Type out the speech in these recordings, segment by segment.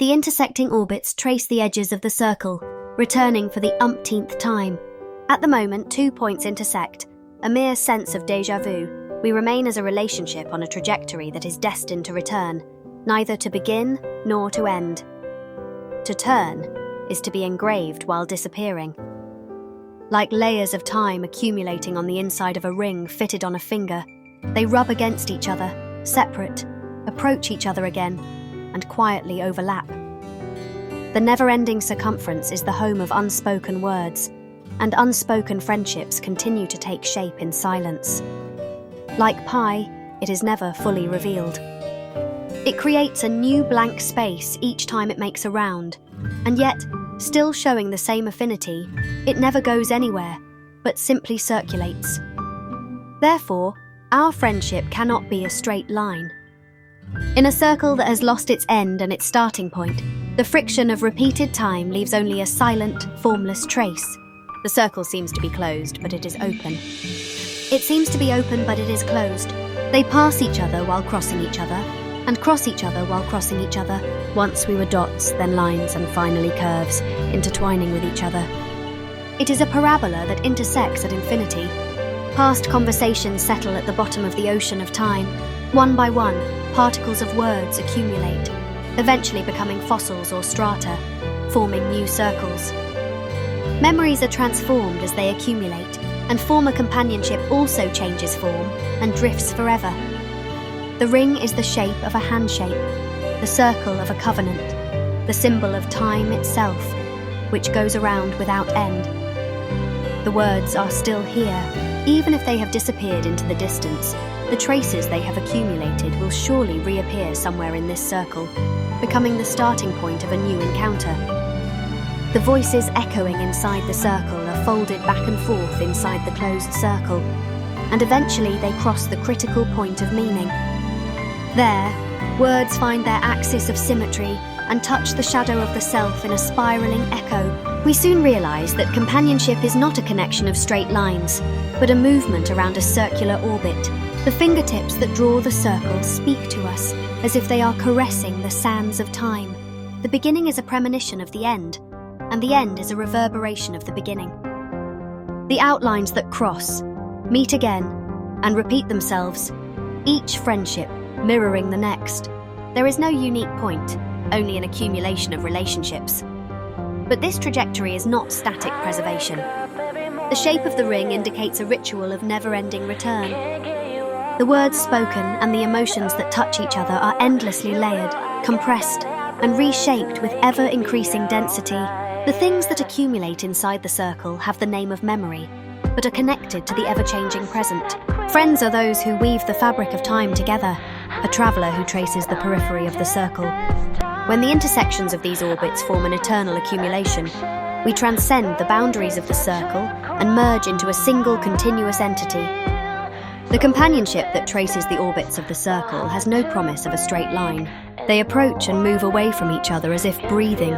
The intersecting orbits trace the edges of the circle, returning for the umpteenth time. At the moment, 2 points intersect, a mere sense of déjà vu. We remain as a relationship on a trajectory that is destined to return, neither to begin nor to end. To turn is to be engraved while disappearing. Like layers of time accumulating on the inside of a ring fitted on a finger, they rub against each other, separate, approach each other again, and quietly overlap. The never-ending circumference is the home of unspoken words, and unspoken friendships continue to take shape in silence. Like pie, it is never fully revealed. It creates a new blank space each time it makes a round, and yet, still showing the same affinity, it never goes anywhere, but simply circulates. Therefore, our friendship cannot be a straight line. In a circle that has lost its end and its starting point, the friction of repeated time leaves only a silent, formless trace. The circle seems to be closed, but it is open. It seems to be open, but it is closed. They pass each other while crossing each other, and cross each other while crossing each other. Once we were dots, then lines, and finally curves, intertwining with each other. It is a parabola that intersects at infinity. Past conversations settle at the bottom of the ocean of time. One by one, particles of words accumulate, eventually becoming fossils or strata, forming new circles. Memories are transformed as they accumulate, and former companionship also changes form and drifts forever. The ring is the shape of a handshake, the circle of a covenant, the symbol of time itself, which goes around without end. The words are still here, even if they have disappeared into the distance. The traces they have accumulated will surely reappear somewhere in this circle, becoming the starting point of a new encounter. The voices echoing inside the circle are folded back and forth inside the closed circle, and eventually they cross the critical point of meaning. There, words find their axis of symmetry and touch the shadow of the self in a spiraling echo. We soon realize that companionship is not a connection of straight lines, but a movement around a circular orbit. The fingertips that draw the circle speak to us as if they are caressing the sands of time. The beginning is a premonition of the end, and the end is a reverberation of the beginning. The outlines that cross, meet again, and repeat themselves, each friendship mirroring the next. There is no unique point, only an accumulation of relationships. But this trajectory is not static preservation. The shape of the ring indicates a ritual of never-ending return. The words spoken and the emotions that touch each other are endlessly layered, compressed, and reshaped with ever-increasing density. The things that accumulate inside the circle have the name of memory, but are connected to the ever-changing present. Friends are those who weave the fabric of time together, a traveller who traces the periphery of the circle. When the intersections of these orbits form an eternal accumulation, we transcend the boundaries of the circle and merge into a single continuous entity. The companionship that traces the orbits of the circle has no promise of a straight line. They approach and move away from each other as if breathing,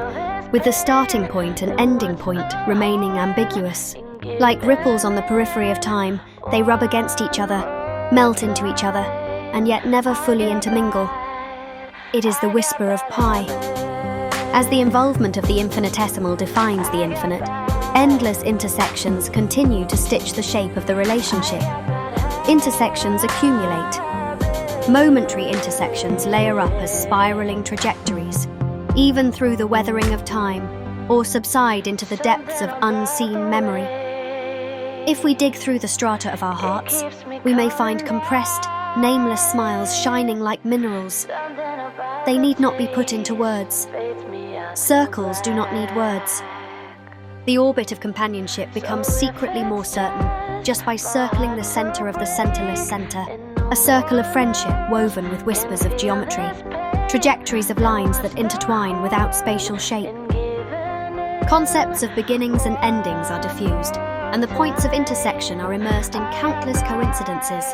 with the starting point and ending point remaining ambiguous. Like ripples on the periphery of time, they rub against each other, melt into each other, and yet never fully intermingle. It is the whisper of pi. As the involvement of the infinitesimal defines the infinite, endless intersections continue to stitch the shape of the relationship. Intersections accumulate. Momentary intersections layer up as spiraling trajectories, even through the weathering of time, or subside into the depths of unseen memory. If we dig through the strata of our hearts, we may find compressed, nameless smiles shining like minerals. They need not be put into words. Circles do not need words. The orbit of companionship becomes secretly more certain just by circling the center of the centerless center, a circle of friendship woven with whispers of geometry, trajectories of lines that intertwine without spatial shape. Concepts of beginnings and endings are diffused, and the points of intersection are immersed in countless coincidences.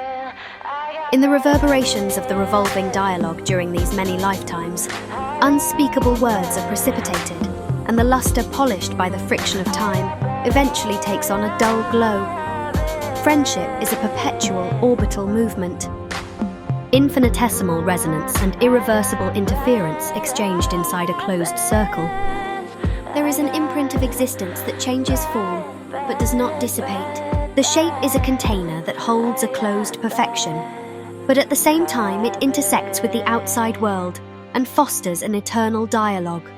In the reverberations of the revolving dialogue during these many lifetimes, unspeakable words are precipitated, and the luster polished by the friction of time eventually takes on a dull glow. Friendship is a perpetual orbital movement. infinitesimal resonance and irreversible interference exchanged inside a closed circle. There is an imprint of existence that changes form, but does not dissipate. The shape is a container that holds a closed perfection, but at the same time it intersects with the outside world and fosters an eternal dialogue.